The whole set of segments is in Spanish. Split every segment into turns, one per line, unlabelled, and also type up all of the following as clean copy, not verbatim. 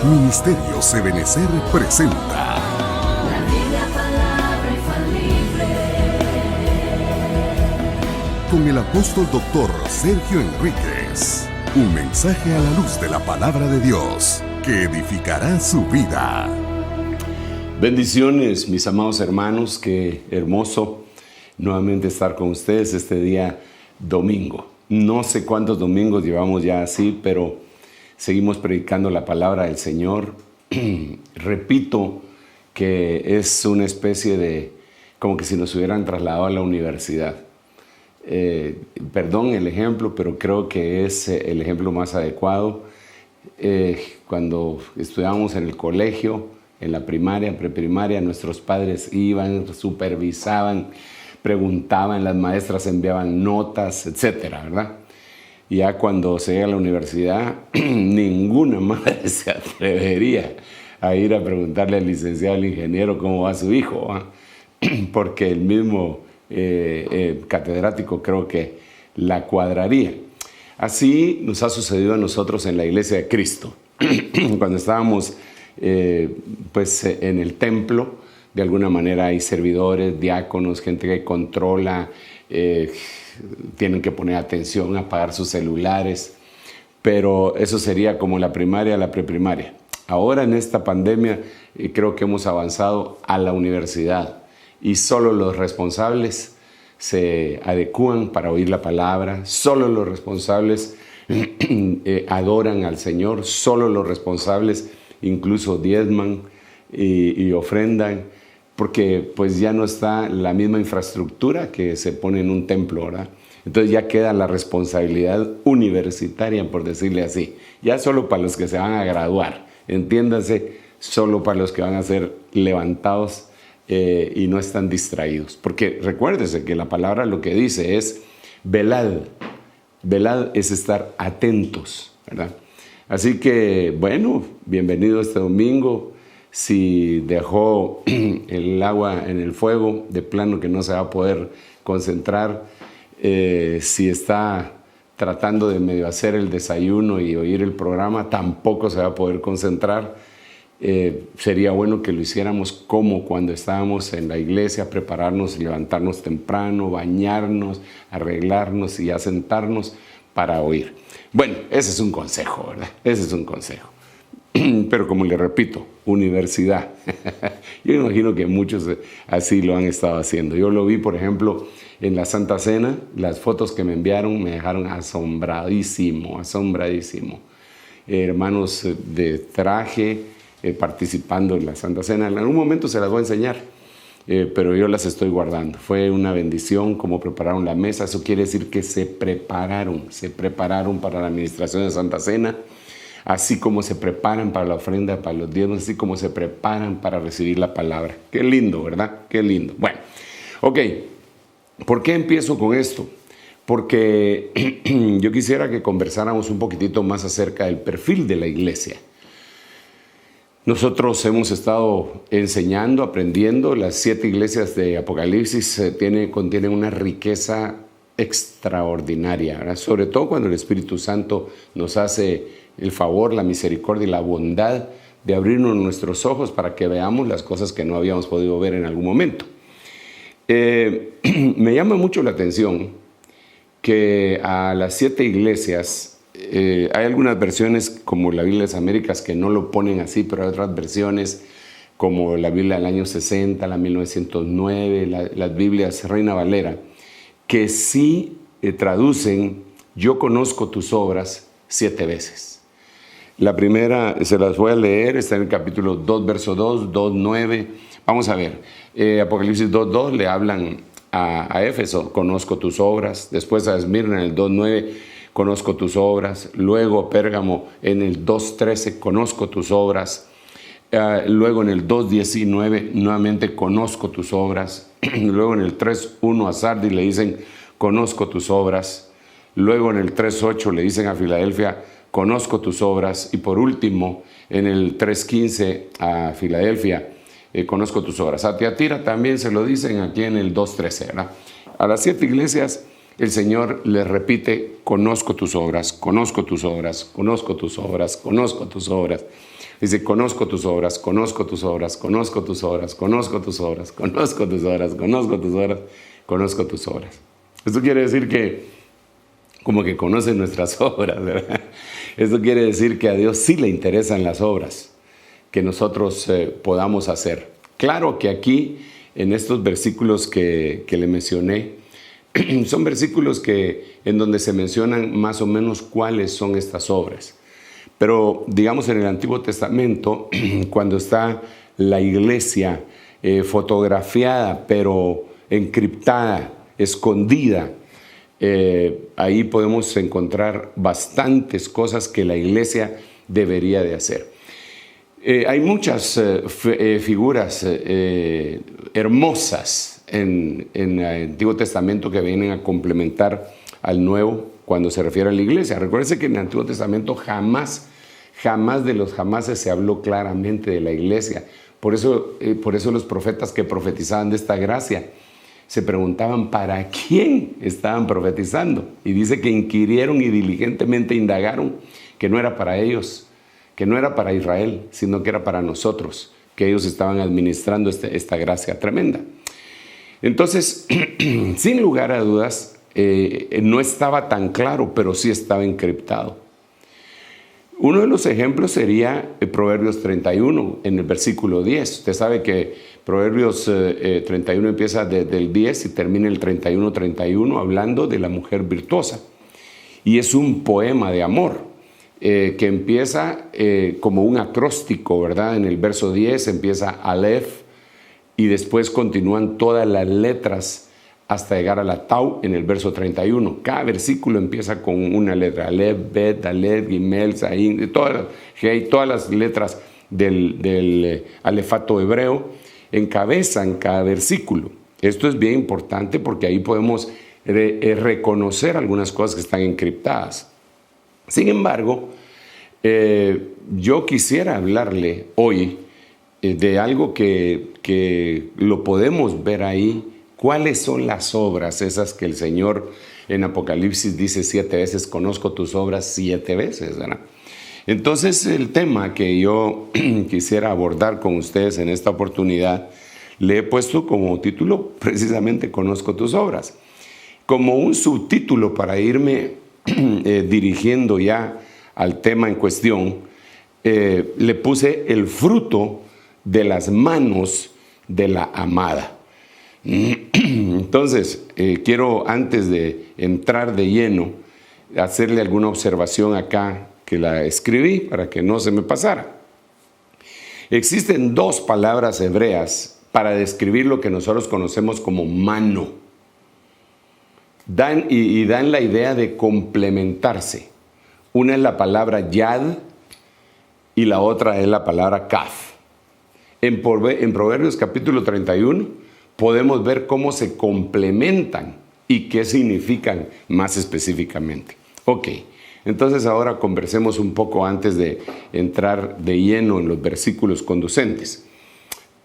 Ministerios Ebenecer presenta
La Biblia, palabra infalible.
con el apóstol doctor Sergio Enríquez. Un mensaje a la luz de la palabra de Dios que edificará su vida.
Bendiciones, mis amados hermanos, qué hermoso nuevamente estar con ustedes este día domingo. No sé cuántos domingos llevamos ya así, pero seguimos predicando la palabra del Señor. Repito que es una especie de, como que si nos hubieran trasladado a la universidad. Perdón el ejemplo, pero creo que es el ejemplo más adecuado. Cuando estudiábamos en el colegio, en la primaria, preprimaria, nuestros padres iban, supervisaban, preguntaban, las maestras enviaban notas, etcétera, ¿verdad? Y ya cuando se llega a la universidad, ninguna madre se atrevería a ir a preguntarle al licenciado, al ingeniero, cómo va su hijo, ¿va? Porque el mismo catedrático creo que la cuadraría. Así nos ha sucedido a nosotros en la Iglesia de Cristo. Cuando estábamos en el templo, de alguna manera hay servidores, diáconos, gente que controla, tienen que poner atención, apagar sus celulares, pero eso sería como la primaria, la preprimaria. Ahora en esta pandemia creo que hemos avanzado a la universidad y solo los responsables se adecúan para oír la palabra, solo los responsables adoran al Señor, solo los responsables incluso diezman y ofrendan, porque pues ya no está la misma infraestructura que se pone en un templo, ¿verdad? Entonces ya queda la responsabilidad universitaria, por decirle así, ya solo para los que se van a graduar, entiéndase, solo para los que van a ser levantados y no están distraídos, porque recuérdese que la palabra lo que dice es velad. Velad es estar atentos, ¿verdad? Así que, bueno, bienvenido este domingo. Si dejó el agua en el fuego, de plano que no se va a poder concentrar. Si está tratando de medio hacer el desayuno y oír el programa, tampoco se va a poder concentrar. Sería bueno que lo hiciéramos como cuando estábamos en la iglesia, prepararnos, levantarnos temprano, bañarnos, arreglarnos y ya sentarnos para oír. Bueno, ese es un consejo, ¿verdad? Ese es un consejo. Pero como le repito, universidad. Yo imagino que muchos así lo han estado haciendo. Yo lo vi, por ejemplo, en la Santa Cena. Las fotos que me enviaron me dejaron asombradísimo. Hermanos de traje participando en la Santa Cena. En algún momento se las voy a enseñar, pero yo las estoy guardando. Fue una bendición cómo prepararon la mesa. Eso quiere decir que se prepararon para la administración de Santa Cena, así como se preparan para la ofrenda, para los diezmos, así como se preparan para recibir la palabra. Qué lindo, ¿verdad? Qué lindo. Bueno, ok. ¿Por qué empiezo con esto? Porque yo quisiera que conversáramos un poquitito más acerca del perfil de la iglesia. Nosotros hemos estado enseñando, aprendiendo. Las 7 iglesias de Apocalipsis contienen una riqueza extraordinaria, ¿verdad? Sobre todo cuando el Espíritu Santo nos hace el favor, la misericordia y la bondad de abrirnos nuestros ojos para que veamos las cosas que no habíamos podido ver en algún momento. Me llama mucho la atención que a las 7 iglesias, hay algunas versiones como la Biblia de las Américas que no lo ponen así, pero hay otras versiones como la Biblia del año 60, la 1909, las Biblias Reina Valera, que sí traducen yo conozco tus obras 7 veces. La primera, se las voy a leer, está en el capítulo 2, verso 2, 2, 9. Vamos a ver, Apocalipsis 2, 2 le hablan a Éfeso, conozco tus obras. Después a Esmirna en el 2, 9, conozco tus obras. Luego a Pérgamo en el 2, 13, conozco tus obras. Luego en el 2, 19, nuevamente conozco tus obras. Luego en el 3, 1 a Sardis le dicen, conozco tus obras. Luego en el 3, 8 le dicen a Filadelfia, conozco tus obras. Y por último, en el 3:15 a Filadelfia, conozco tus obras. A Tiatira también se lo dicen aquí en el 2:13, ¿verdad? A las 7 iglesias el Señor les repite, conozco tus obras, conozco tus obras, conozco tus obras, conozco tus obras. Dice, conozco tus obras, conozco tus obras, conozco tus obras, conozco tus obras, conozco tus obras, conozco tus obras, conozco tus obras. Esto quiere decir que, como que conoce nuestras obras, ¿verdad? Esto quiere decir que a Dios sí le interesan las obras que nosotros podamos hacer. Claro que aquí, en estos versículos que le mencioné, son versículos en donde se mencionan más o menos cuáles son estas obras. Pero, digamos, en el Antiguo Testamento, cuando está la iglesia fotografiada, pero encriptada, escondida, ahí podemos encontrar bastantes cosas que la iglesia debería de hacer. Hay muchas figuras hermosas en el Antiguo Testamento que vienen a complementar al Nuevo cuando se refiere a la iglesia. Recuérdense que en el Antiguo Testamento jamás de los jamases se habló claramente de la iglesia. Por eso los profetas que profetizaban de esta gracia se preguntaban para quién estaban profetizando. Y dice que inquirieron y diligentemente indagaron que no era para ellos, que no era para Israel, sino que era para nosotros, que ellos estaban administrando esta gracia tremenda. Entonces, sin lugar a dudas, no estaba tan claro, pero sí estaba encriptado. Uno de los ejemplos sería Proverbios 31, en el versículo 10. Usted sabe que Proverbios 31 empieza desde el 10 y termina el 31 hablando de la mujer virtuosa. Y es un poema de amor que empieza como un acróstico, ¿verdad? En el verso 10 empieza Aleph y después continúan todas las letras hasta llegar a la Tau en el verso 31. Cada versículo empieza con una letra. Aleph, Bet, Aleph, Gimel, Zayin, todas las letras del alefato hebreo encabezan cada versículo. Esto es bien importante porque ahí podemos reconocer algunas cosas que están encriptadas. Sin embargo, yo quisiera hablarle hoy de algo que lo podemos ver ahí. ¿Cuáles son las obras esas que el Señor en Apocalipsis dice 7 veces, conozco tus obras 7 veces, ¿verdad? Entonces, el tema que yo quisiera abordar con ustedes en esta oportunidad, le he puesto como título precisamente Conozco tus obras. Como un subtítulo para irme dirigiendo ya al tema en cuestión, le puse el fruto de las manos de la amada. Entonces, quiero antes de entrar de lleno, hacerle alguna observación acá que la escribí para que no se me pasara. Existen 2 palabras hebreas para describir lo que nosotros conocemos como mano. Dan la idea de complementarse. Una es la palabra yad y la otra es la palabra kaf. En Proverbios capítulo 31 podemos ver cómo se complementan y qué significan más específicamente. Ok, entonces ahora conversemos un poco antes de entrar de lleno en los versículos conducentes.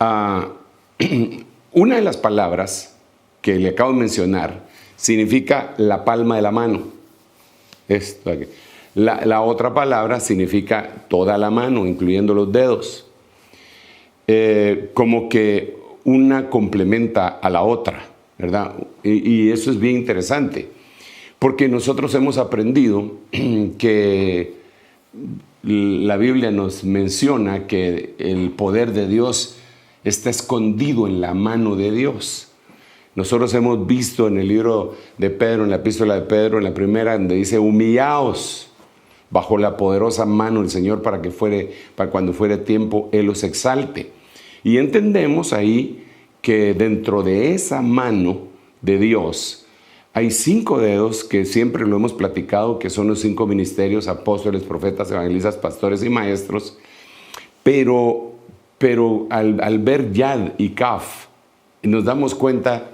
Una de las palabras que le acabo de mencionar significa la palma de la mano. Esto aquí. La otra palabra significa toda la mano, incluyendo los dedos. Como que una complementa a la otra, ¿verdad? Y eso es bien interesante, porque nosotros hemos aprendido que la Biblia nos menciona que el poder de Dios está escondido en la mano de Dios. Nosotros hemos visto en el libro de Pedro, en la epístola de Pedro, en la primera, donde dice, humillaos bajo la poderosa mano del Señor para cuando fuere tiempo, Él os exalte. Y entendemos ahí que dentro de esa mano de Dios hay 5 dedos que siempre lo hemos platicado, que son los 5 ministerios, apóstoles, profetas, evangelistas, pastores y maestros. Pero al ver Yad y Kaf, nos damos cuenta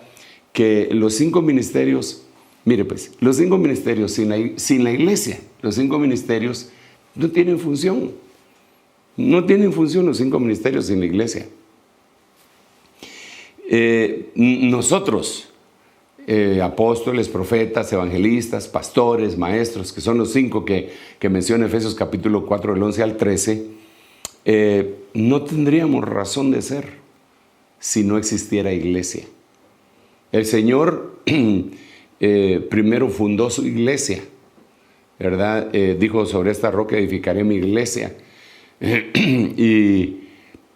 que los 5 ministerios, mire pues, los 5 ministerios sin la iglesia, los 5 ministerios no tienen función. No tienen función los 5 ministerios sin la iglesia. Nosotros, apóstoles, profetas, evangelistas, pastores, maestros, que son los 5 que menciona Efesios capítulo 4, del 11 al 13, no tendríamos razón de ser si no existiera iglesia. El Señor primero fundó su iglesia, ¿verdad? Dijo, sobre esta roca edificaré mi iglesia. Y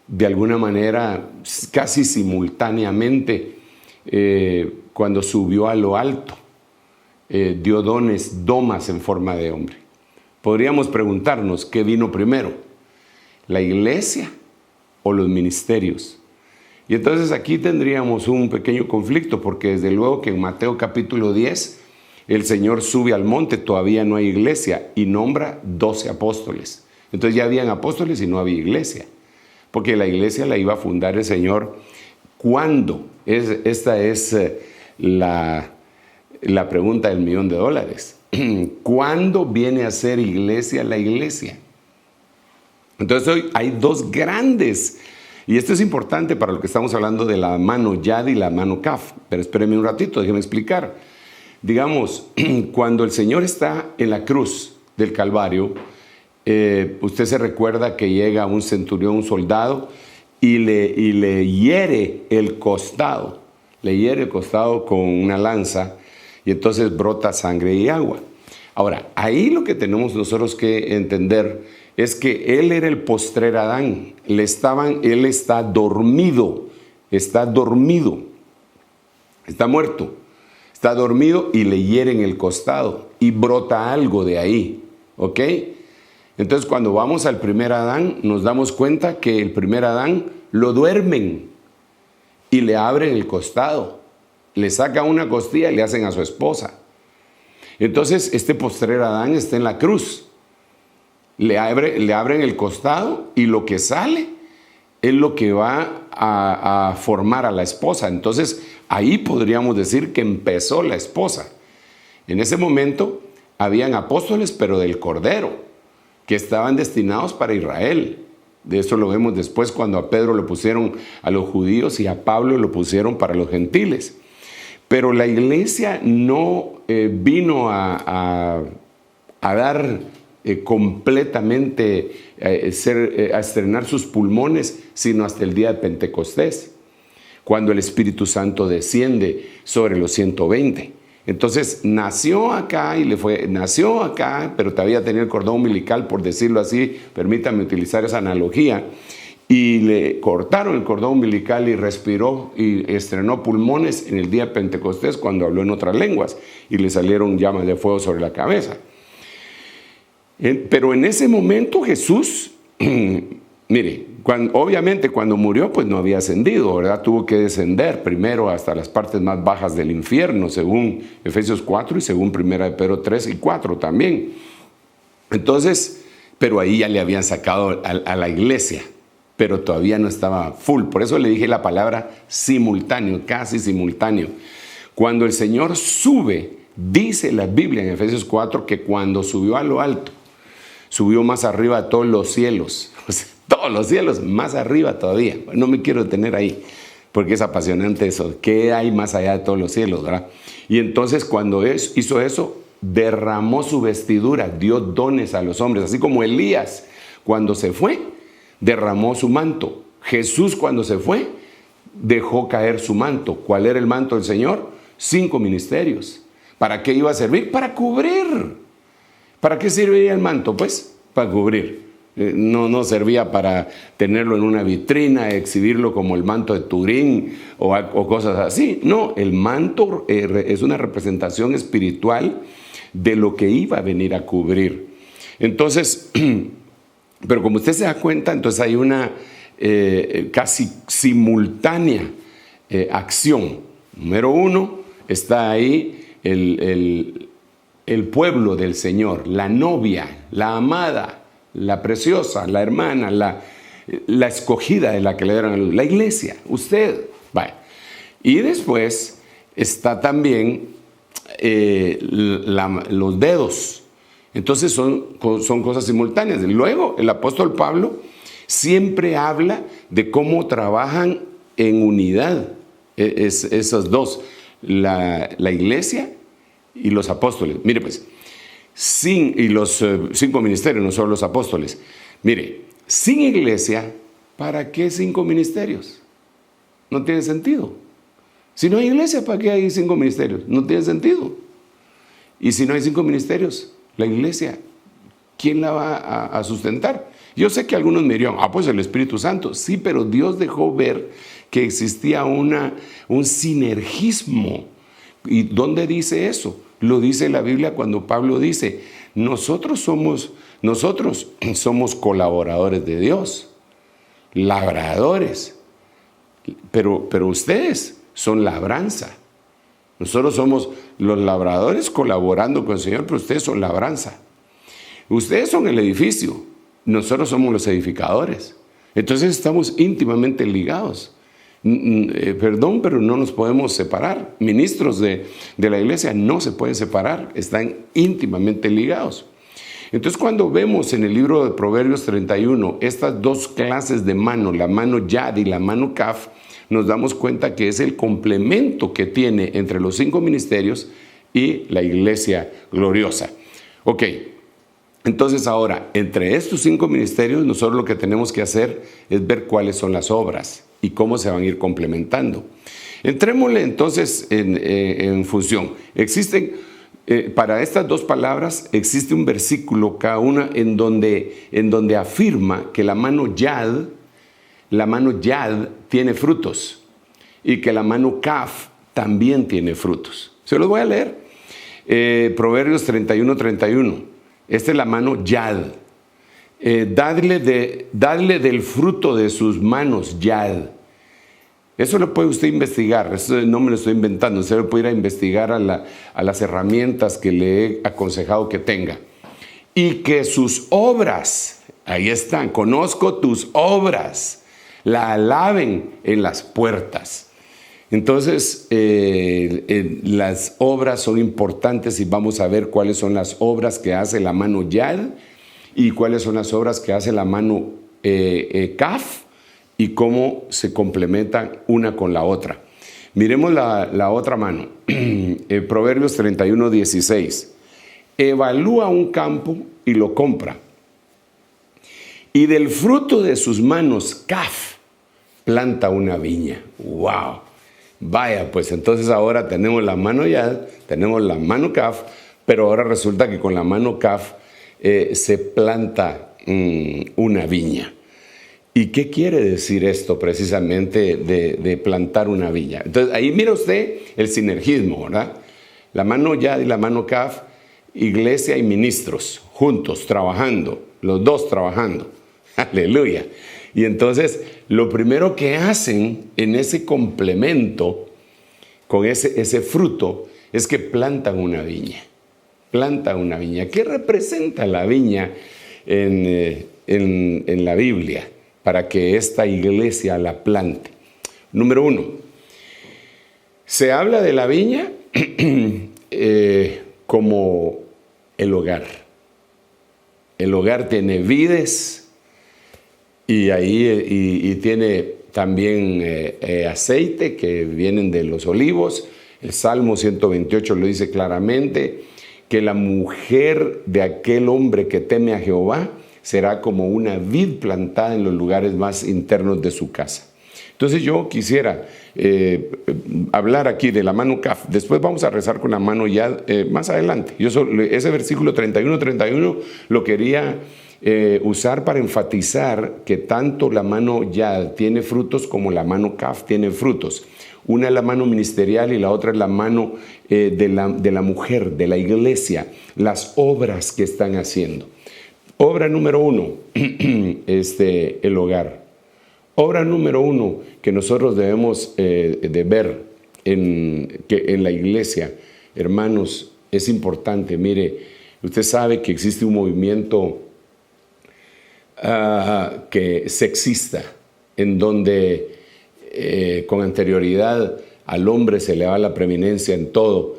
de alguna manera, casi simultáneamente, cuando subió a lo alto, dio domas en forma de hombre. Podríamos preguntarnos, ¿qué vino primero? ¿La iglesia o los ministerios? Y entonces aquí tendríamos un pequeño conflicto, porque desde luego que en Mateo capítulo 10, el Señor sube al monte, todavía no hay iglesia, y nombra 12 apóstoles. Entonces ya habían apóstoles y no había iglesia, porque la iglesia la iba a fundar el Señor. ¿Cuándo? Esta es la pregunta del $1.000.000. ¿Cuándo viene a ser iglesia la iglesia? Entonces hoy hay dos grandes, y esto es importante para lo que estamos hablando de la mano Yad y la mano Kaf, pero espérenme un ratito, déjenme explicar. Digamos, cuando el Señor está en la cruz del Calvario, usted se recuerda que llega un centurión, un soldado, y le hiere el costado. Le hiere el costado con una lanza, y entonces brota sangre y agua. Ahora, ahí lo que tenemos nosotros que entender es que él era el postrer Adán. Él está dormido, está muerto, está dormido, y le hieren el costado y brota algo de ahí, ¿ok? Entonces cuando vamos al primer Adán, nos damos cuenta que el primer Adán lo duermen y le abren el costado, le sacan una costilla y le hacen a su esposa. Entonces este postrer Adán está en la cruz, le abren el costado, y lo que sale es lo que va a formar a la esposa. Entonces ahí podríamos decir que empezó la esposa. En ese momento habían apóstoles, pero del Cordero, que estaban destinados para Israel. De eso lo vemos después, cuando a Pedro lo pusieron a los judíos y a Pablo lo pusieron para los gentiles. Pero la iglesia no vino a dar completamente a estrenar sus pulmones, sino hasta el día de Pentecostés, cuando el Espíritu Santo desciende sobre los 120. Entonces nació acá, pero todavía tenía el cordón umbilical, por decirlo así, permítanme utilizar esa analogía, y le cortaron el cordón umbilical y respiró y estrenó pulmones en el día de Pentecostés, cuando habló en otras lenguas y le salieron llamas de fuego sobre la cabeza. Pero en ese momento Jesús, mire, obviamente cuando murió pues no había ascendido, ¿verdad? Tuvo que descender primero hasta las partes más bajas del infierno, según Efesios 4 y según 1 Pedro 3 y 4 también. Entonces, pero ahí ya le habían sacado a la iglesia, pero todavía no estaba full. Por eso le dije la palabra simultáneo, casi simultáneo. Cuando el Señor sube, dice la Biblia en Efesios 4 que cuando subió a lo alto, subió más arriba de todos los cielos. O sea, todos los cielos, más arriba todavía. No me quiero detener ahí, porque es apasionante eso. ¿Qué hay más allá de todos los cielos, verdad? Y entonces cuando hizo eso, derramó su vestidura, dio dones a los hombres. Así como Elías, cuando se fue, derramó su manto. Jesús, cuando se fue, dejó caer su manto. ¿Cuál era el manto del Señor? 5 ministerios. ¿Para qué iba a servir? Para cubrir. ¿Para qué servía el manto? Pues para cubrir. No servía para tenerlo en una vitrina, exhibirlo como el manto de Turín o cosas así. No, el manto es una representación espiritual de lo que iba a venir a cubrir. Entonces, pero como usted se da cuenta, entonces hay una casi simultánea acción. Número 1, está ahí el pueblo del Señor, la novia, la amada, la preciosa, la hermana, la escogida de la que le dieron a luz, la iglesia, usted. Vaya. Y después está también los dedos. Entonces son cosas simultáneas. Luego el apóstol Pablo siempre habla de cómo trabajan en unidad esos dos, la iglesia y los apóstoles. Mire pues, y los 5 ministerios, no solo los apóstoles. Mire, Sin iglesia, ¿para qué 5 ministerios? No tiene sentido. Si no hay iglesia, ¿para qué hay 5 ministerios? No tiene sentido. Y si no hay 5 ministerios, la iglesia, ¿quién la va a sustentar? Yo sé que algunos me dirían, pues el Espíritu Santo. Sí, pero Dios dejó ver que existía un sinergismo. ¿Y dónde dice eso? Lo dice la Biblia cuando Pablo dice, nosotros somos colaboradores de Dios, labradores, pero ustedes son labranza. Nosotros somos los labradores colaborando con el Señor, pero ustedes son labranza. Ustedes son el edificio, nosotros somos los edificadores. Entonces estamos íntimamente ligados. Perdón, pero no nos podemos separar. Ministros de la iglesia no se pueden separar, están íntimamente ligados. Entonces, cuando vemos en el libro de Proverbios 31 estas dos clases de mano, la mano yad y la mano kaf, nos damos cuenta que es el complemento que tiene entre los 5 ministerios y la iglesia gloriosa. Ok, entonces ahora, entre estos 5 ministerios, nosotros lo que tenemos que hacer es ver cuáles son las obras y cómo se van a ir complementando. Entrémosle entonces en función. Existen, para estas dos palabras, existe un versículo cada una en donde afirma que la mano yad tiene frutos y que la mano kaf también tiene frutos. Se los voy a leer. Proverbios 31:31. Esta es la mano yad. Dadle del fruto de sus manos yad. Eso lo puede usted investigar, eso no me lo estoy inventando, usted lo puede ir a investigar a las herramientas que le he aconsejado que tenga. Y que sus obras, ahí están, conozco tus obras, la alaben en las puertas. Entonces, las obras son importantes y vamos a ver cuáles son las obras que hace la mano yad y cuáles son las obras que hace la mano kaf y cómo se complementan una con la otra. Miremos la otra mano, Proverbios 31:16. Evalúa un campo y lo compra, y del fruto de sus manos kaf planta una viña. ¡Wow! Vaya, pues entonces ahora tenemos la mano yad, tenemos la mano kaf, pero ahora resulta que con la mano kaf se planta una viña. ¿Y qué quiere decir esto precisamente de plantar una viña? Entonces ahí mira usted el sinergismo, ¿verdad? La mano yad y la mano kaf, iglesia y ministros, juntos, trabajando, los dos trabajando. Aleluya. Y entonces lo primero que hacen en ese complemento, con ese fruto, es que plantan una viña. Plantan una viña. ¿Qué representa la viña en la Biblia para que esta iglesia la plante? Número 1, se habla de la viña como el hogar. El hogar tiene vides y ahí tiene también aceite que vienen de los olivos. El Salmo 128 lo dice claramente, que la mujer de aquel hombre que teme a Jehová será como una vid plantada en los lugares más internos de su casa. Entonces yo quisiera hablar aquí de la mano kaf. Después vamos a rezar con la mano yad más adelante. Ese versículo 31 lo quería usar para enfatizar que tanto la mano yad tiene frutos como la mano kaf tiene frutos. Una es la mano ministerial y la otra es la mano de la mujer, de la iglesia, las obras que están haciendo. Obra número 1, el hogar. Obra número 1 que nosotros debemos de ver en la iglesia, hermanos, es importante. Mire, usted sabe que existe un movimiento sexista en donde con anterioridad al hombre se le da la preeminencia en todo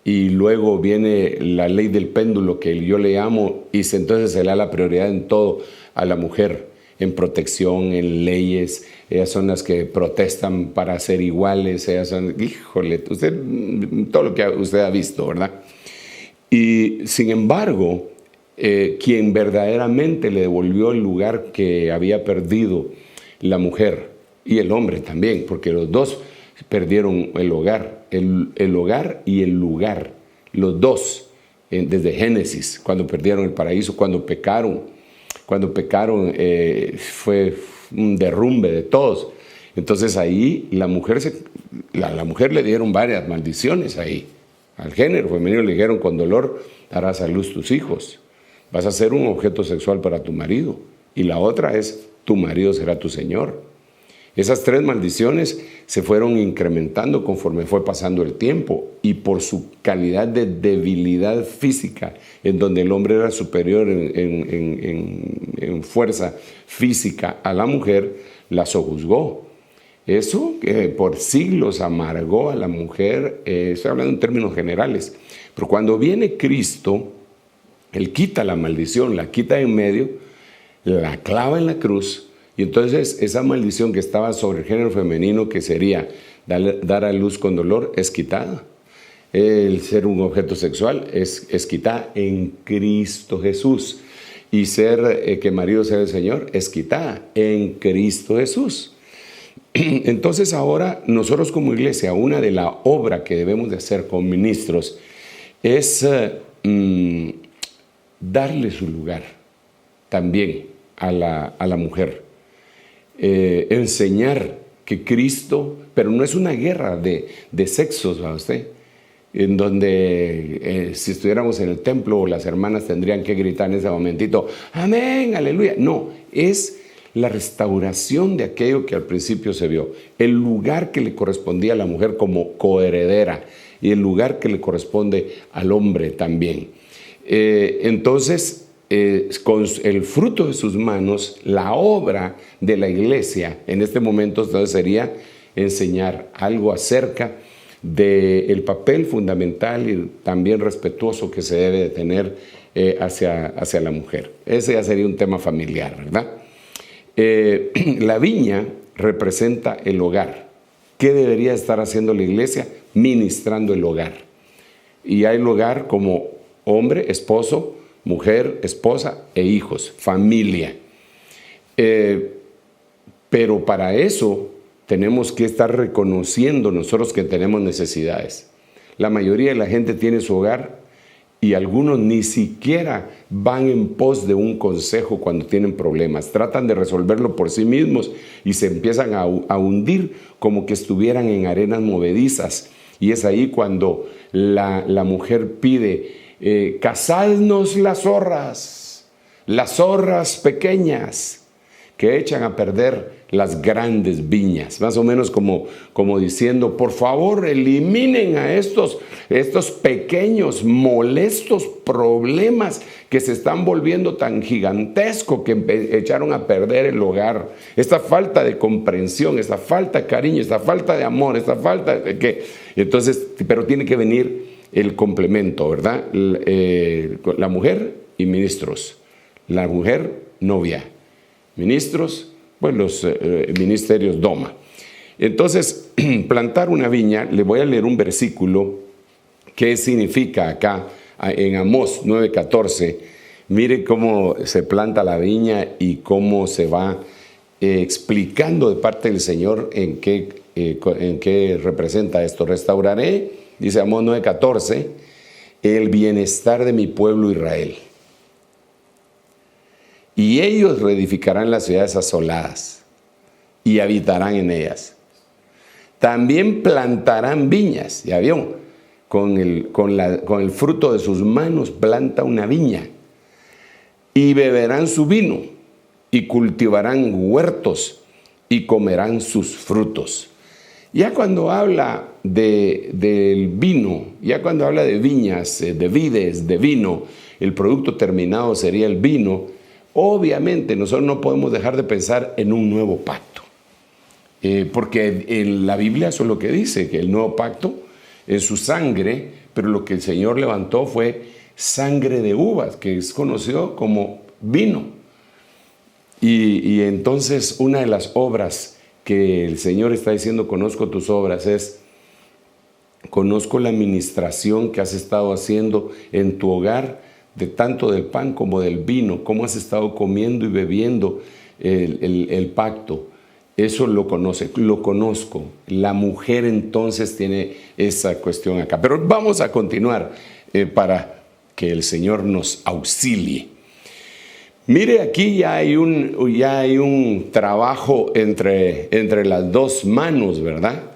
y luego viene la ley del péndulo que yo le llamo y entonces se le da la prioridad en todo a la mujer, en protección, en leyes. Ellas son las que protestan para ser iguales, ellas son, híjole, todo lo que usted ha visto, ¿verdad? Y sin embargo, quien verdaderamente le devolvió el lugar que había perdido la mujer y el hombre también, porque los dos perdieron el hogar, el hogar y el lugar, los dos, desde Génesis, cuando perdieron el paraíso, cuando pecaron fue un derrumbe de todos. Entonces ahí la mujer le dieron varias maldiciones ahí. Al género femenino le dijeron: con dolor darás a luz tus hijos, vas a ser un objeto sexual para tu marido. Y la otra es: tu marido será tu señor. Esas tres maldiciones se fueron incrementando conforme fue pasando el tiempo, y por su calidad de debilidad física, en donde el hombre era superior en fuerza física a la mujer, la sojuzgó. Eso por siglos amargó a la mujer, estoy hablando en términos generales, pero cuando viene Cristo, Él quita la maldición, la quita en medio, la clava en la cruz, y entonces esa maldición que estaba sobre el género femenino, que sería dar a luz con dolor, es quitada. El ser un objeto sexual es quitada en Cristo Jesús. Y ser que marido sea el Señor es quitada en Cristo Jesús. Entonces ahora nosotros como iglesia, una de la obra que debemos de hacer con ministros es darle su lugar también a la mujer. Enseñar que Cristo, pero no es una guerra de sexos, ¿va usted? En donde si estuviéramos en el templo, las hermanas tendrían que gritar en ese momentito: amén, aleluya. No, es la restauración de aquello que al principio se vio, el lugar que le correspondía a la mujer como coheredera y el lugar que le corresponde al hombre también. Entonces, con el fruto de sus manos, la obra de la iglesia en este momento entonces sería enseñar algo acerca del papel fundamental y también respetuoso que se debe de tener hacia la mujer. Ese ya sería un tema familiar, ¿verdad? La viña representa el hogar. ¿Qué debería estar haciendo la iglesia? Ministrando el hogar. Y hay el hogar como hombre, esposo, mujer, esposa e hijos, familia. Pero para eso tenemos que estar reconociendo nosotros que tenemos necesidades. La mayoría de la gente tiene su hogar y algunos ni siquiera van en pos de un consejo cuando tienen problemas. Tratan de resolverlo por sí mismos y se empiezan a hundir como que estuvieran en arenas movedizas. Y es ahí cuando la mujer pide: cazadnos las zorras pequeñas que echan a perder las grandes viñas. Más o menos como diciendo: por favor, eliminen a estos pequeños, molestos problemas que se están volviendo tan gigantescos que echaron a perder el hogar. Esta falta de comprensión, esta falta de cariño, esta falta de amor, esta falta de que... Entonces, pero tiene que venir el complemento, ¿verdad? La mujer y ministros. La mujer, novia. Ministros, pues los ministerios doma. Entonces, plantar una viña, le voy a leer un versículo que significa acá, en Amós 9:14. Mire cómo se planta la viña y cómo se va explicando de parte del Señor en qué representa esto. Restauraré, dice Amós 9:14, el bienestar de mi pueblo Israel. Y ellos reedificarán las ciudades asoladas y habitarán en ellas. También plantarán viñas, ya vieron, con el fruto de sus manos planta una viña. Y beberán su vino y cultivarán huertos y comerán sus frutos. Ya cuando habla del vino, ya cuando habla de viñas, de vides, de vino, el producto terminado sería el vino. Obviamente nosotros no podemos dejar de pensar en un nuevo pacto, porque en la Biblia eso es lo que dice, que el nuevo pacto en su sangre, pero lo que el Señor levantó fue sangre de uvas, que es conocido como vino. Y entonces una de las obras que el Señor está diciendo: conozco tus obras, es: conozco la administración que has estado haciendo en tu hogar de tanto del pan como del vino, cómo has estado comiendo y bebiendo el pacto. Eso lo conozco. La mujer entonces tiene esa cuestión acá. Pero vamos a continuar para que el Señor nos auxilie. Mire, aquí ya hay un trabajo entre las dos manos, ¿verdad?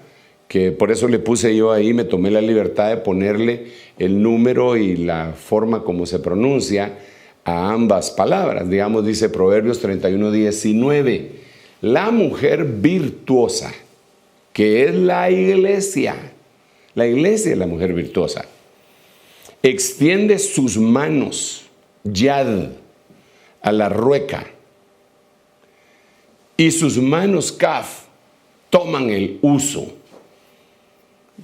Que por eso le puse yo ahí, me tomé la libertad de ponerle el número y la forma como se pronuncia a ambas palabras. Digamos, dice Proverbios 31:19. La mujer virtuosa, que es la iglesia es la mujer virtuosa, extiende sus manos, yad, a la rueca, y sus manos, kaf, toman el uso.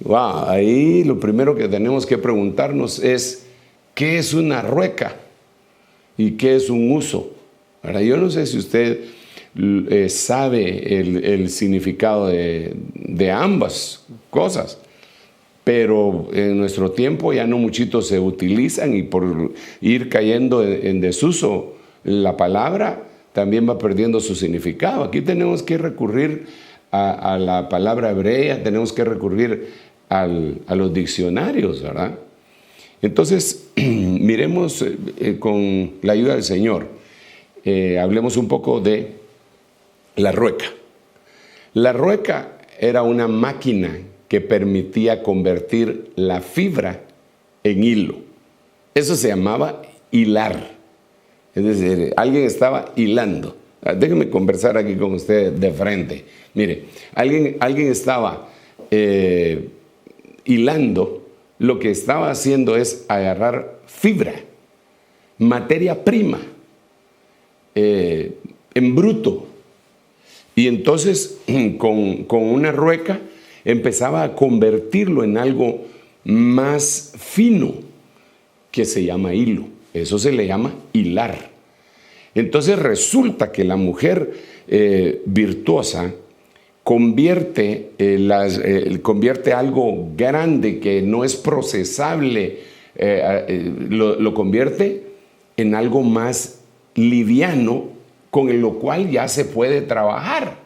Wow, ahí lo primero que tenemos que preguntarnos es, ¿qué es una rueca? ¿Y qué es un uso? Ahora, yo no sé si usted sabe el significado de ambas cosas, pero en nuestro tiempo ya no muchitos se utilizan, y por ir cayendo en desuso la palabra también va perdiendo su significado. Aquí tenemos que recurrir a la palabra hebrea, tenemos que recurrir a los diccionarios, ¿verdad? Entonces, miremos con la ayuda del Señor, hablemos un poco de la rueca. La rueca era una máquina que permitía convertir la fibra en hilo. Eso se llamaba hilar. Es decir, alguien estaba hilando. Déjenme conversar aquí con usted de frente. Mire, alguien estaba hilando. Lo que estaba haciendo es agarrar fibra, materia prima, en bruto. Y entonces con una rueca empezaba a convertirlo en algo más fino, que se llama hilo. Eso se le llama hilar. Entonces resulta que la mujer virtuosa convierte algo grande que no es procesable, lo convierte en algo más liviano, con lo cual ya se puede trabajar.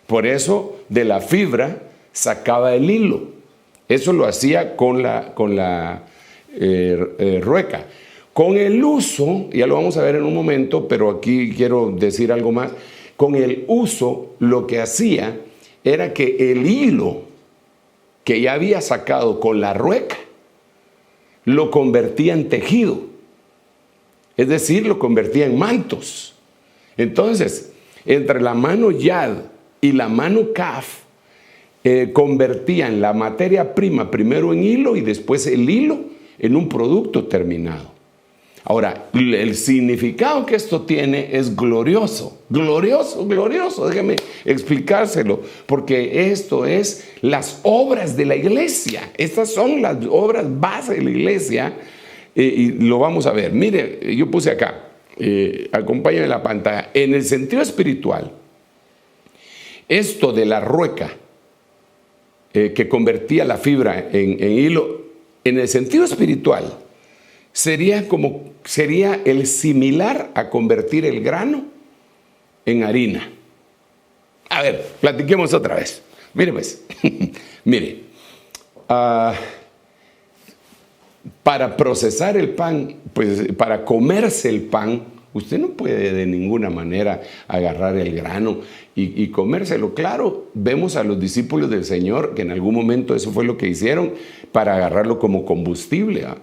Por eso de la fibra sacaba el hilo. Eso lo hacía con la rueca. Con el uso, ya lo vamos a ver en un momento, pero aquí quiero decir algo más. Con el uso, lo que hacía era que el hilo que ya había sacado con la rueca, lo convertía en tejido. Es decir, lo convertía en mantos. Entonces, entre la mano yad y la mano kaf, convertían la materia prima primero en hilo y después el hilo en un producto terminado. Ahora, el significado que esto tiene es glorioso, glorioso, glorioso. Déjeme explicárselo, porque esto es las obras de la iglesia. Estas son las obras base de la iglesia, y lo vamos a ver. Mire, yo puse acá, acompáñame la pantalla. En el sentido espiritual, esto de la rueca, que convertía la fibra en hilo, en el sentido espiritual, sería el similar a convertir el grano en harina. A ver, platiquemos otra vez. Mire pues, mire, para procesar el pan, pues para comerse el pan, usted no puede de ninguna manera agarrar el grano y comérselo. Claro, vemos a los discípulos del Señor que en algún momento eso fue lo que hicieron para agarrarlo como combustible, ¿eh?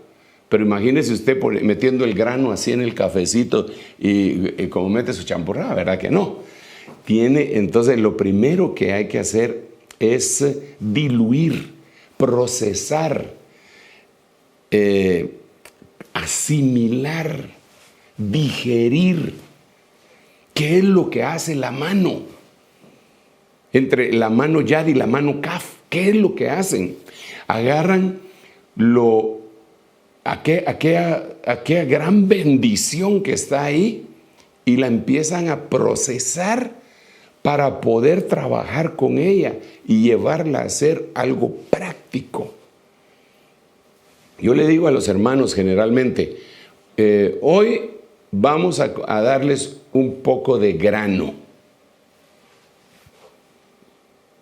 Pero imagínese usted metiendo el grano así en el cafecito y como mete su champurrada, ¿verdad que no? Entonces lo primero que hay que hacer es diluir, procesar, asimilar, digerir. ¿Qué es lo que hace la mano? Entre la mano yad y la mano kaf, ¿qué es lo que hacen? Agarran aquella gran bendición que está ahí y la empiezan a procesar para poder trabajar con ella y llevarla a ser algo práctico. Yo le digo a los hermanos generalmente, Hoy vamos a darles un poco de grano.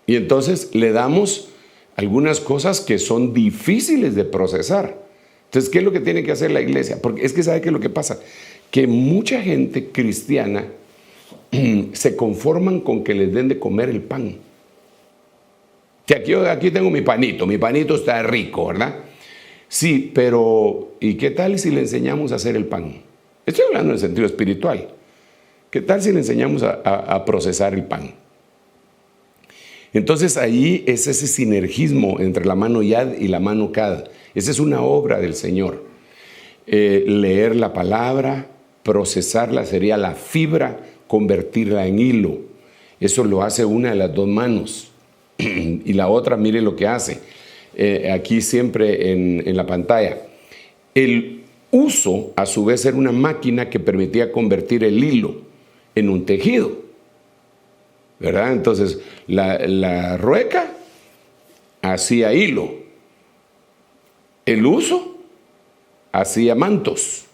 Y entonces le damos algunas cosas que son difíciles de procesar. Entonces, ¿qué es lo que tiene que hacer la iglesia? Porque es que ¿sabe qué es lo que pasa? Que mucha gente cristiana se conforman con que les den de comer el pan. Que aquí tengo mi panito está rico, ¿verdad? Sí, pero ¿y qué tal si le enseñamos a hacer el pan? Estoy hablando en el sentido espiritual. ¿Qué tal si le enseñamos a procesar el pan? Entonces ahí es ese sinergismo entre la mano Yad y la mano Kad. Esa es una obra del Señor. Leer la palabra, procesarla sería la fibra, convertirla en hilo. Eso lo hace una de las dos manos. Y la otra, mire lo que hace. Aquí siempre en la pantalla. El uso, a su vez, era una máquina que permitía convertir el hilo en un tejido, ¿verdad? Entonces, la rueca hacía hilo. El uso hacía mantos.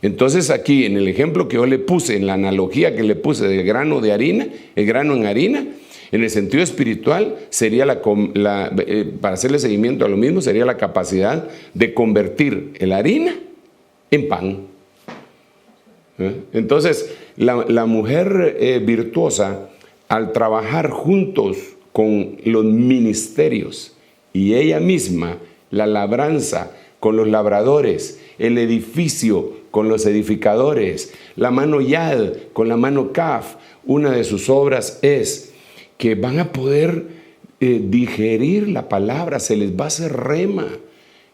Entonces, aquí, en el ejemplo que yo le puse, en la analogía que le puse del grano de harina, el grano en harina, en el sentido espiritual, sería para hacerle seguimiento a lo mismo, sería la capacidad de convertir la harina en pan. Entonces, la mujer virtuosa, al trabajar juntos con los ministerios y ella misma, la labranza con los labradores, el edificio con los edificadores, la mano Yad con la mano Kaf, una de sus obras es que van a poder digerir la palabra, se les va a hacer rema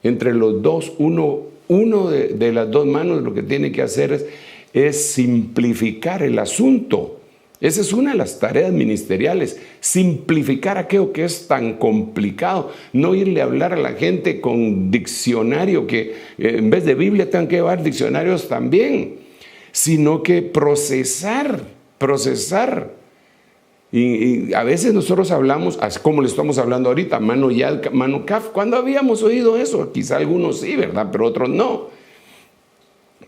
entre los dos. Uno de las dos manos lo que tiene que hacer es simplificar el asunto. Esa es una de las tareas ministeriales, simplificar aquello que es tan complicado, no irle a hablar a la gente con diccionario, que en vez de Biblia tengan que llevar diccionarios también, sino que procesar. Y a veces nosotros hablamos, así como le estamos hablando ahorita, mano Yad, mano Kaf. ¿Cuándo habíamos oído eso? Quizá algunos sí, ¿verdad? Pero otros no.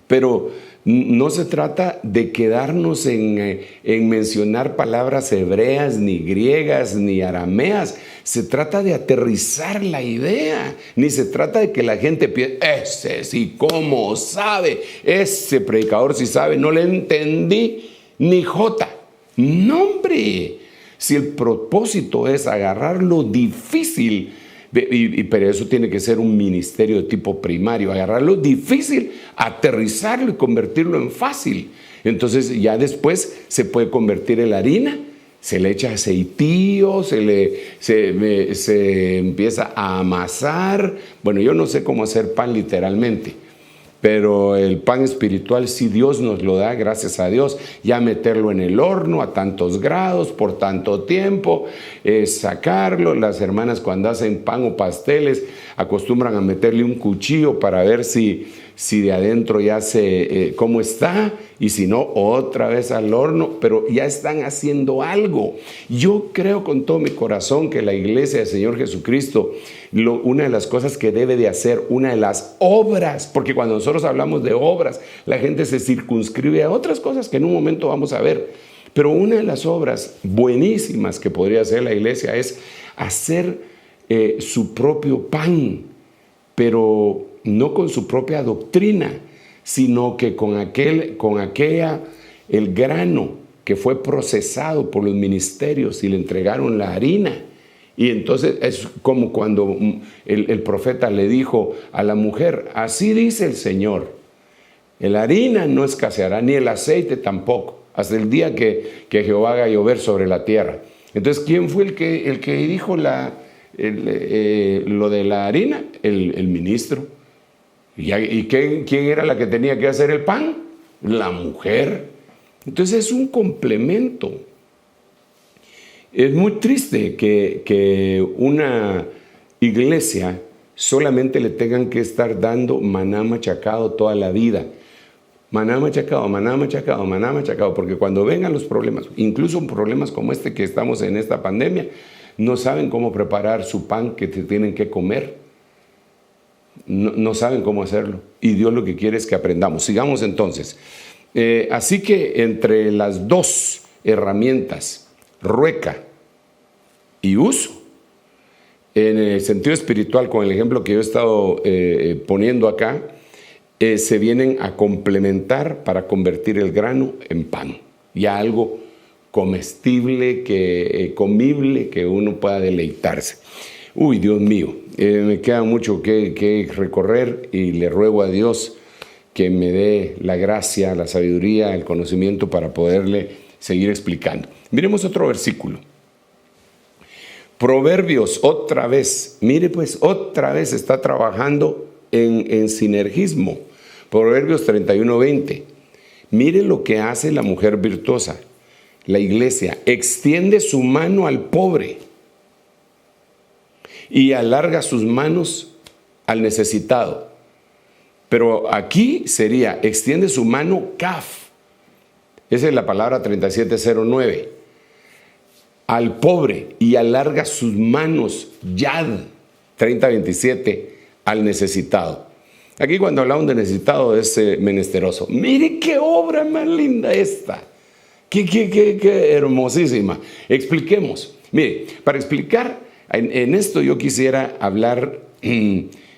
Pero no se trata de quedarnos en mencionar palabras hebreas, ni griegas, ni arameas. Se trata de aterrizar la idea. Ni se trata de que la gente piense, ese sí, ¿cómo sabe? Ese predicador sí sabe, no le entendí ni jota. No, hombre, si el propósito es agarrar lo difícil, pero eso tiene que ser un ministerio de tipo primario, agarrar lo difícil, aterrizarlo y convertirlo en fácil. Entonces ya después se puede convertir en la harina, se le echa aceitillo, se empieza a amasar. Bueno, yo no sé cómo hacer pan literalmente, pero el pan espiritual sí Dios nos lo da, gracias a Dios. Ya meterlo en el horno a tantos grados por tanto tiempo, sacarlo. Las hermanas cuando hacen pan o pasteles acostumbran a meterle un cuchillo para ver si de adentro ya cómo está, y si no, otra vez al horno, pero ya están haciendo algo. Yo creo con todo mi corazón que la iglesia del Señor Jesucristo, una de las cosas que debe de hacer, una de las obras, porque cuando nosotros hablamos de obras, la gente se circunscribe a otras cosas que en un momento vamos a ver, pero una de las obras buenísimas que podría hacer la iglesia es hacer su propio pan, pero no con su propia doctrina, sino que con el grano que fue procesado por los ministerios y le entregaron la harina. Y entonces es como cuando el profeta le dijo a la mujer, así dice el Señor, la harina no escaseará, ni el aceite tampoco, hasta el día que Jehová haga llover sobre la tierra. Entonces, ¿quién fue el que dijo lo de la harina? El ministro. ¿Y quién era la que tenía que hacer el pan? La mujer. Entonces es un complemento. Es muy triste que una iglesia solamente le tengan que estar dando maná machacado toda la vida. Maná machacado, maná machacado, maná machacado, porque cuando vengan los problemas, incluso problemas como este que estamos en esta pandemia, no saben cómo preparar su pan que te tienen que comer. no saben cómo hacerlo. Y Dios lo que quiere es que aprendamos. Sigamos entonces. Así que entre las dos herramientas, rueca y uso, en el sentido espiritual, con el ejemplo que yo he estado poniendo acá, se vienen a complementar para convertir el grano en pan, ya algo comestible, comible, que uno pueda deleitarse. Uy, Dios mío, me queda mucho que recorrer y le ruego a Dios que me dé la gracia, la sabiduría, el conocimiento para poderle seguir explicando. Miremos otro versículo. Proverbios, otra vez, mire pues, otra vez está trabajando en sinergismo. Proverbios 31:20. Mire lo que hace la mujer virtuosa, la iglesia. Extiende su mano al pobre y alarga sus manos al necesitado. Pero aquí sería, extiende su mano kaf. Esa es la palabra 3709. Al pobre y alarga sus manos yad. 3027 al necesitado. Aquí cuando hablamos de necesitado es menesteroso. Mire qué obra más linda esta. Qué hermosísima. Expliquemos. Mire, para explicar en esto yo quisiera hablar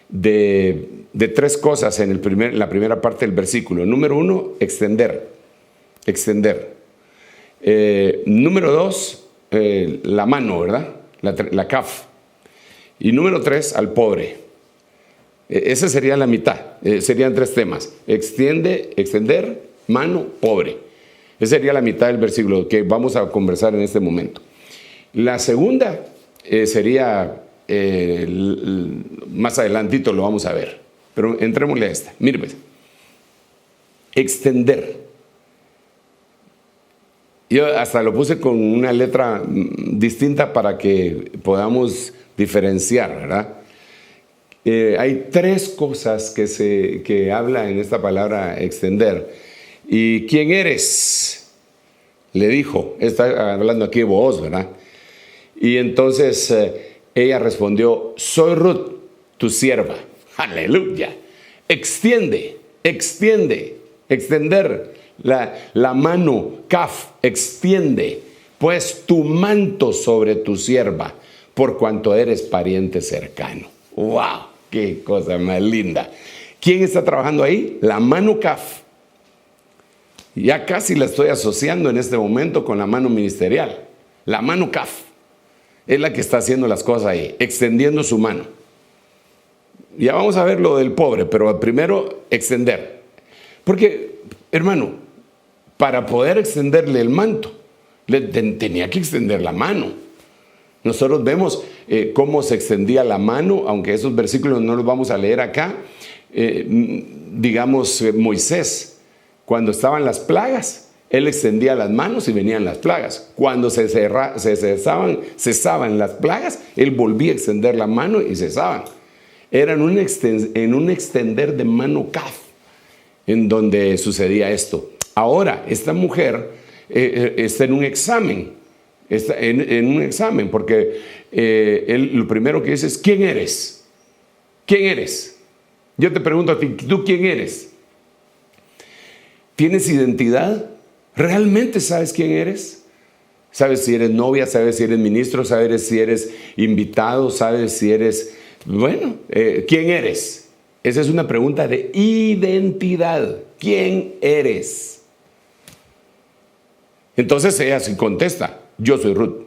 de tres cosas en la primera parte del versículo. Número 1, extender. Número 2, la mano, ¿verdad? La kaf. Y número 3, al pobre. Esa sería la mitad. Serían tres temas. Extender, mano, pobre. Esa sería la mitad del versículo que vamos a conversar en este momento. La segunda sería, más adelantito lo vamos a ver. Pero entrémosle a esta. Mire pues. Extender. Yo hasta lo puse con una letra distinta para que podamos diferenciar, ¿verdad? Hay tres cosas que habla en esta palabra extender. ¿Y quién eres? Le dijo, está hablando aquí de Booz, ¿verdad? Y entonces ella respondió, soy Ruth, tu sierva. Aleluya. Extender. La mano, kaf, extiende pues tu manto sobre tu sierva, por cuanto eres pariente cercano. ¡Wow! ¡Qué cosa más linda! ¿Quién está trabajando ahí? La mano kaf. Ya casi la estoy asociando en este momento con la mano ministerial. La mano kaf es la que está haciendo las cosas ahí, extendiendo su mano. Ya vamos a ver lo del pobre, pero primero extender. Porque, hermano, para poder extenderle el manto, tenía que extender la mano. Nosotros vemos cómo se extendía la mano, aunque esos versículos no los vamos a leer acá. Digamos, Moisés, cuando estaban las plagas, él extendía las manos y venían las plagas. Cuando cesaban las plagas, él volvía a extender la mano y cesaban. Era en un extender de mano kaf en donde sucedía esto. Ahora, esta mujer está en un examen. Está en un examen porque él lo primero que dice es, ¿quién eres? ¿Quién eres? Yo te pregunto a ti, ¿tú quién eres? ¿Tienes identidad? ¿Realmente sabes quién eres? ¿Sabes si eres novia? ¿Sabes si eres ministro? ¿Sabes si eres invitado? ¿Sabes si eres... Bueno, ¿quién eres? Esa es una pregunta de identidad. ¿Quién eres? Entonces ella sí contesta, yo soy Ruth,